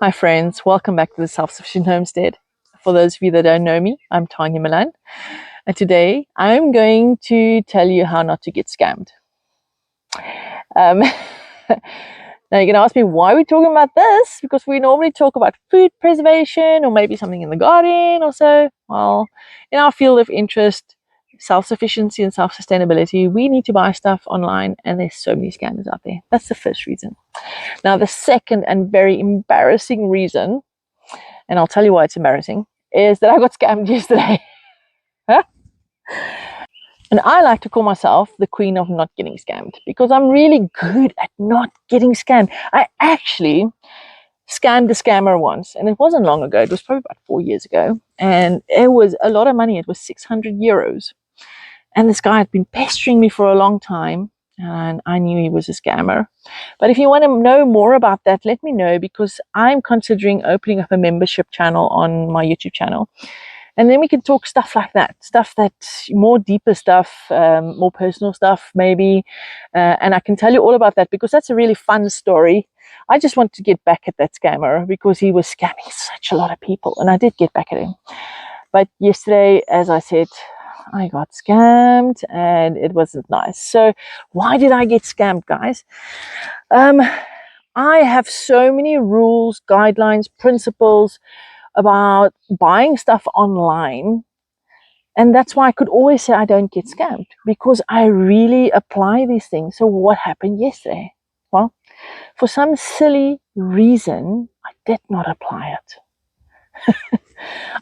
Hi friends, welcome back to the Self-Sufficient Homestead. For those of you that don't know me, I'm Tanya Milan, and today I'm going to tell you how not to get scammed. Now you're going to ask me why we're talking about this, because we normally talk about food preservation or maybe something in the garden or so. Well, in our field of interest, self-sufficiency and self-sustainability, we need to buy stuff online and there's so many scammers out there. That's the first reason. Now the second and very embarrassing reason, and I'll tell you why it's embarrassing, is that I got scammed yesterday. And I like to call myself the queen of not getting scammed because I'm really good at not getting scammed. I actually scammed a scammer once, and it wasn't long ago. It was probably about 4 years ago, and it was a lot of money. It was 600 euros. And this guy had been pestering me for a long time, and I knew he was a scammer. But if you want to know more about that, let me know, because I'm considering opening up a membership channel on my YouTube channel. And then we can talk stuff like that, stuff that more deeper stuff, more personal stuff maybe. And I can tell you all about that because that's a really fun story. I just want to get back at that scammer because he was scamming such a lot of people, and I did get back at him. But yesterday, as I said, I got scammed and it wasn't nice. So why did I get scammed, guys? I have so many rules, guidelines, principles about buying stuff online. And that's why I could always say I don't get scammed, because I really apply these things. So what happened yesterday? Well, for some silly reason, I did not apply it.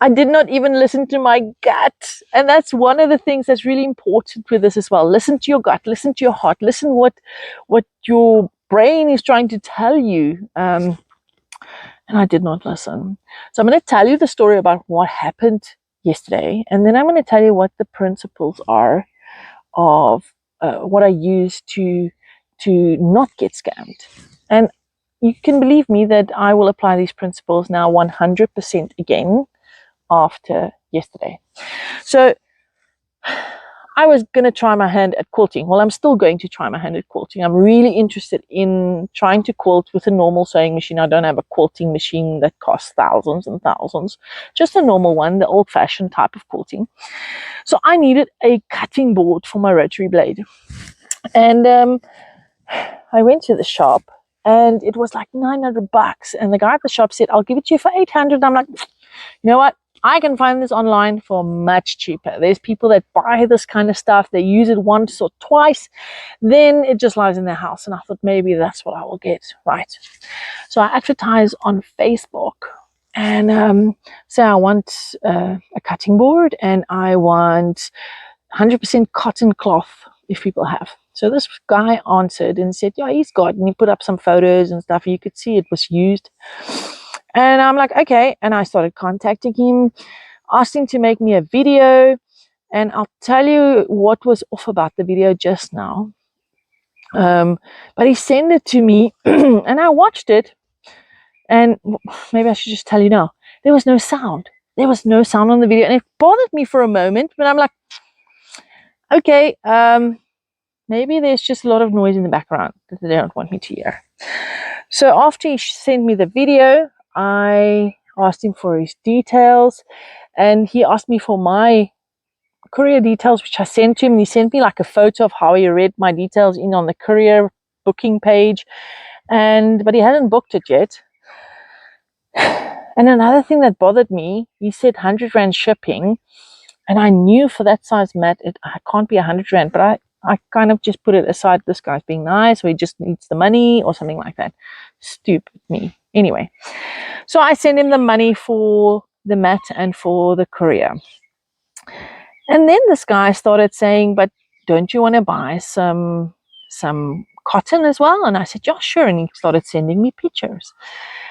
I did not even listen to my gut. And that's one of the things that's really important with this as well. Listen to your gut, listen to your heart, listen what your brain is trying to tell you. And I did not listen. So I'm going to tell you the story about what happened yesterday. And then I'm going to tell you what the principles are of what I use to not get scammed. And you can believe me that I will apply these principles now 100% again after yesterday. So I was going to try my hand at quilting. Well, I'm still going to try my hand at quilting. I'm really interested in trying to quilt with a normal sewing machine. I don't have a quilting machine that costs thousands and thousands, just a normal one, the old-fashioned type of quilting. So I needed a cutting board for my rotary blade. And I went to the shop and it was like $900. And the guy at the shop said, I'll give it to you for 800. I'm like, you know what? I can find this online for much cheaper. There's people that buy this kind of stuff. They use it once or twice. Then it just lies in their house. And I thought maybe that's what I will get. Right. So I advertise on Facebook and say I want a cutting board and I want 100% cotton cloth if people have. So this guy answered and said, yeah, he's got, and he put up some photos and stuff. You could see it was used. And I'm like, okay. And I started contacting him, asked him to make me a video. And I'll tell you what was off about the video just now. But he sent it to me and I watched it. And maybe I should just tell you now, there was no sound. There was no sound on the video. And it bothered me for a moment, but I'm like, okay, maybe there's just a lot of noise in the background that they don't want me to hear. So after he sent me the video, I asked him for his details, and he asked me for my courier details, which I sent to him. And he sent me like a photo of how he read my details in on the courier booking page, but he hadn't booked it yet. And another thing that bothered me, he said 100 Rand shipping, and I knew for that size mat it can't be 100 Rand, but I kind of just put it aside. This guy's being nice, or he just needs the money or something like that. Stupid me. Anyway, so I sent him the money for the mat and for the courier. And then this guy started saying, but don't you want to buy some cotton as well? And I said, yeah, sure. And he started sending me pictures.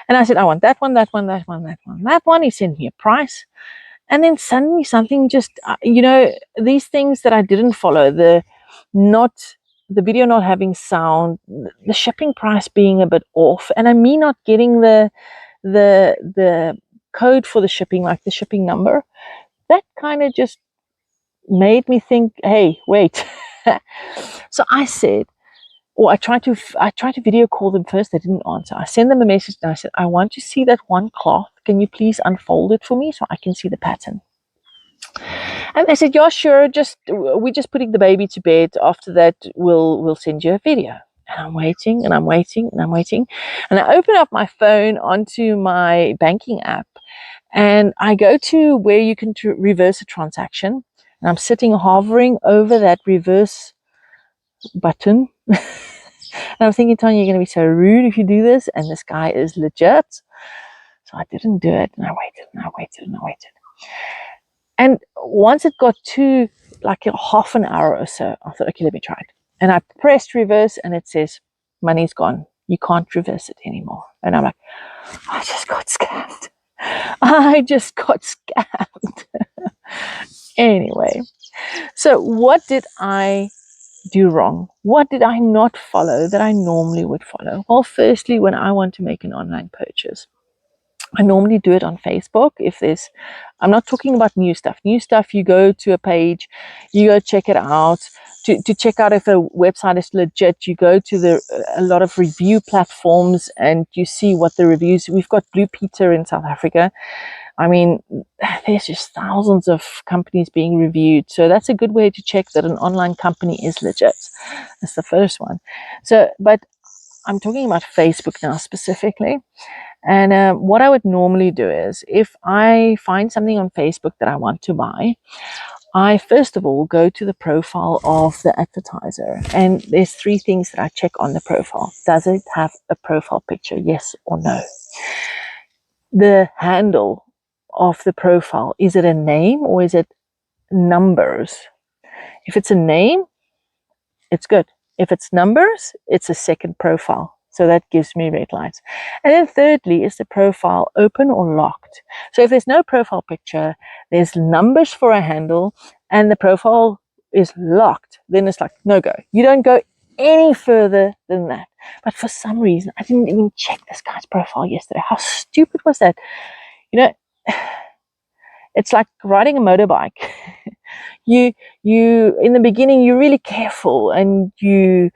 And I said, I want that one, that one, that one, that one, that one. He sent me a price. And then suddenly something just, these things that I didn't follow, the video not having sound, the shipping price being a bit off, and me not getting the code for the shipping, like the shipping number, that kind of just made me think, hey, wait. So I said, or I tried to video call them first. They didn't answer. I sent them a message and I said, I want to see that one cloth. Can you please unfold it for me so I can see the pattern? And they said, yeah, sure. We're just putting the baby to bed. After that, we'll send you a video. And I'm waiting and I'm waiting and I'm waiting. And I open up my phone onto my banking app and I go to where you can reverse a transaction. And I'm sitting hovering over that reverse button. And I'm thinking, Tanya, you're going to be so rude if you do this. And this guy is legit. So I didn't do it. And I waited and I waited and I waited. And once it got to like a half an hour or so, I thought, okay, let me try it. And I pressed reverse and it says, money's gone. You can't reverse it anymore. And I'm like, I just got scammed. I just got scammed. Anyway, so what did I do wrong? What did I not follow that I normally would follow? Well, firstly, when I want to make an online purchase, I normally do it on Facebook. I'm not talking about new stuff. New stuff, you go to a page, you go check it out. To check out if a website is legit, you go to a lot of review platforms and you see what the reviews. We've got Blue Peter in South Africa. I mean, there's just thousands of companies being reviewed. So that's a good way to check that an online company is legit. That's the first one. So, but I'm talking about Facebook now specifically. And what I would normally do is if I find something on Facebook that I want to buy, I first of all go to the profile of the advertiser. And there's 3 things that I check on the profile. Does it have a profile picture? Yes or no? The handle of the profile, is it a name or is it numbers? If it's a name, it's good. If it's numbers, it's a second profile. So that gives me red lights. And then thirdly, is the profile open or locked? So if there's no profile picture, there's numbers for a handle, and the profile is locked, then it's like, no go. You don't go any further than that. But for some reason, I didn't even check this guy's profile yesterday. How stupid was that? You know, it's like riding a motorbike. you in the beginning, you're really careful and you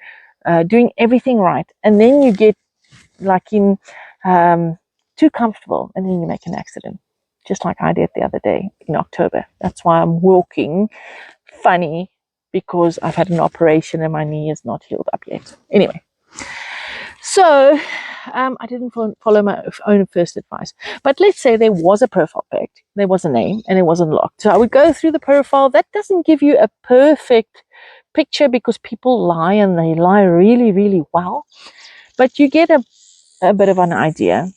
doing everything right, and then you get like too comfortable, and then you make an accident, just like I did the other day in October. That's why I'm walking funny, because I've had an operation and my knee is not healed up yet. Anyway, so I didn't follow my own first advice. But let's say there was a profile pic, there was a name, and it wasn't locked. So I would go through the profile. That doesn't give you a perfect picture because people lie, and they lie really, really well. But you get a bit of an idea.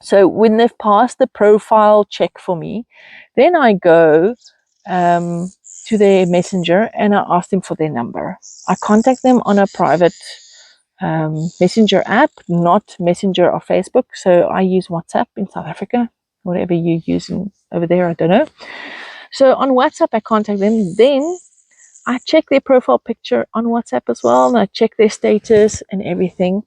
So when they've passed the profile check for me, then I go to their messenger and I ask them for their number. I contact them on a private messenger app, not Messenger or Facebook. So I use WhatsApp in South Africa, whatever you're using over there, I don't know. So on WhatsApp, I contact them. Then I check their profile picture on WhatsApp as well, and I check their status and everything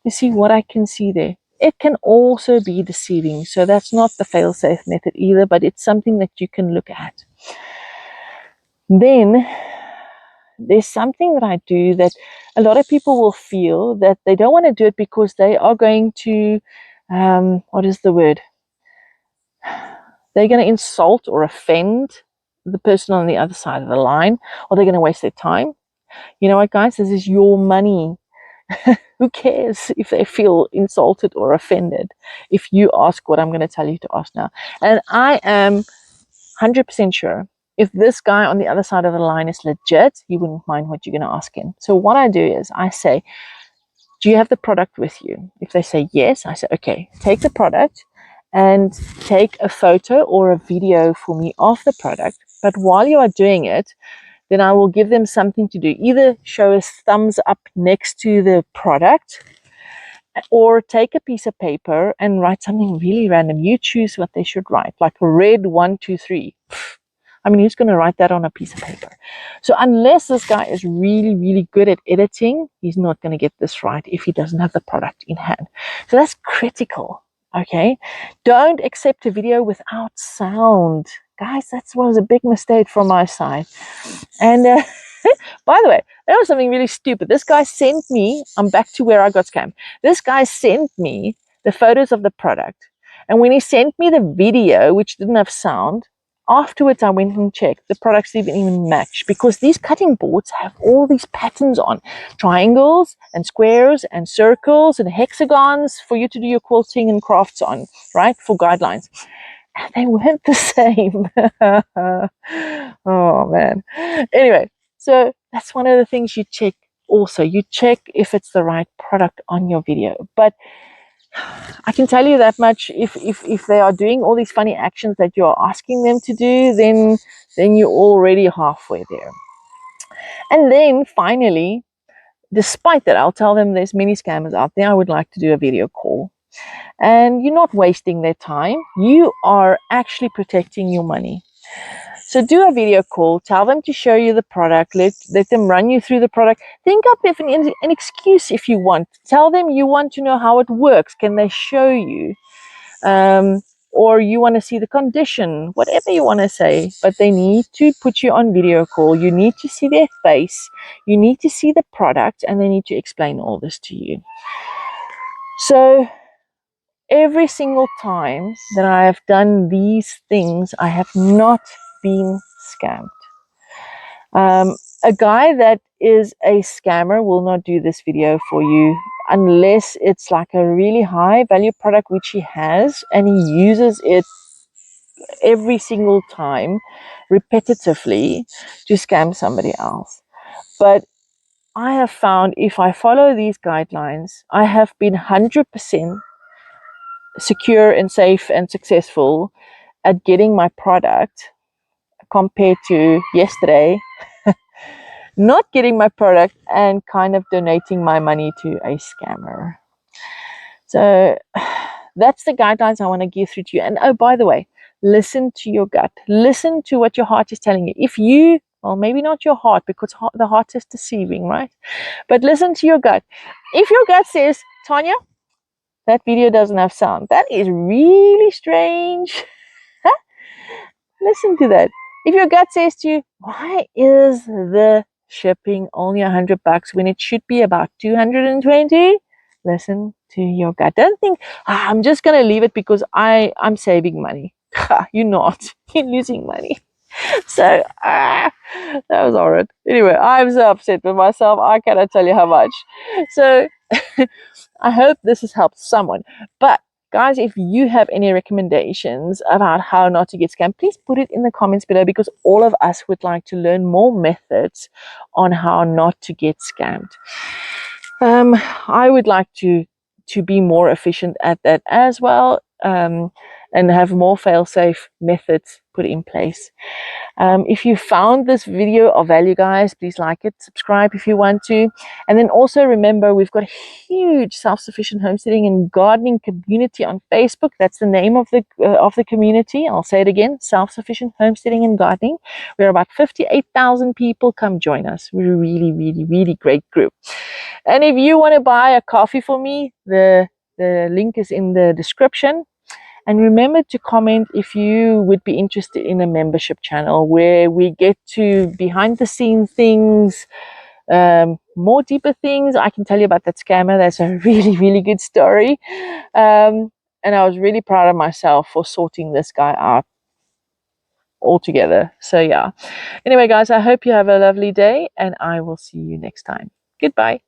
to see what I can see there. It can also be deceiving, so that's not the fail-safe method either, but it's something that you can look at. Then there's something that I do that a lot of people will feel that they don't want to do it because they are going to, what is the word? They're going to insult or offend the person on the other side of the line, or they're going to waste their time. You know what, guys? This is your money. Who cares if they feel insulted or offended if you ask what I'm going to tell you to ask now? And I am 100% sure if this guy on the other side of the line is legit, he wouldn't mind what you're going to ask him. So what I do is I say, do you have the product with you? If they say yes, I say, okay, take the product and take a photo or a video for me of the product. But while you are doing it, then I will give them something to do. Either show a thumbs up next to the product, or take a piece of paper and write something really random. You choose what they should write, like red 1, 2, 3. I mean, who's going to write that on a piece of paper? So unless this guy is really, really good at editing, he's not going to get this right if he doesn't have the product in hand. So that's critical, okay? Don't accept a video without sound. Guys, that was a big mistake from my side. And By the way, that was something really stupid. This guy sent me, I'm back to where I got scammed. This guy sent me the photos of the product. And when he sent me the video, which didn't have sound, afterwards I went and checked. The products didn't even match because these cutting boards have all these patterns on triangles and squares and circles and hexagons for you to do your quilting and crafts on, right? For guidelines. And they weren't the same. Oh man. Anyway, so that's one of the things you check also. You check if it's the right product on your video. But I can tell you that much, if they are doing all these funny actions that you're asking them to do, then you're already halfway there. And then finally, despite that, I'll tell them there's many scammers out there. I would like to do a video call. And you're not wasting their time. You are actually protecting your money. So do a video call, tell them to show you the product, let them run you through the product. Think up if an excuse if you want. Tell them you want to know how it works. Can they show you? Or you want to see the condition, whatever you want to say, but they need to put you on video call. You need to see their face. You need to see the product, and they need to explain all this to you. So every single time that I have done these things, I have not been scammed. A guy that is a scammer will not do this video for you unless it's like a really high value product, which he has, and he uses it every single time repetitively to scam somebody else. But I have found if I follow these guidelines, I have been 100% secure and safe and successful at getting my product compared to yesterday not getting my product and kind of donating my money to a scammer. So that's the guidelines I want to give through to you. And oh, by the way, listen to your gut. Listen to what your heart is telling you. If you, well, maybe not your heart, because the heart is deceiving, right? But listen to your gut. If your gut says, Tanya, that video doesn't have sound, that is really strange. Listen to that. If your gut says to you, why is the shipping only $100 when it should be about 220? Listen to your gut. Don't think, I'm just going to leave it because I'm saving money. You're not. You're losing money. So, that was horrid. Anyway, I'm so upset with myself. I cannot tell you how much. So, I hope this has helped someone. But guys, if you have any recommendations about how not to get scammed, please put it in the comments below, because all of us would like to learn more methods on how not to get scammed. I would like to be more efficient at that as well, and have more fail-safe methods put in place. If you found this video of value, guys, please like it, subscribe if you want to, and then also remember we've got a huge self-sufficient homesteading and gardening community on Facebook. That's the name of the community. I'll say it again: self-sufficient homesteading and gardening. We're about 58,000 people. Come join us. We're a really, really, really great group. And if you want to buy a coffee for me, the link is in the description. And remember to comment if you would be interested in a membership channel where we get to behind the scenes things, more deeper things. I can tell you about that scammer. That's a really, really good story. And I was really proud of myself for sorting this guy out altogether. So yeah. Anyway, guys, I hope you have a lovely day, and I will see you next time. Goodbye.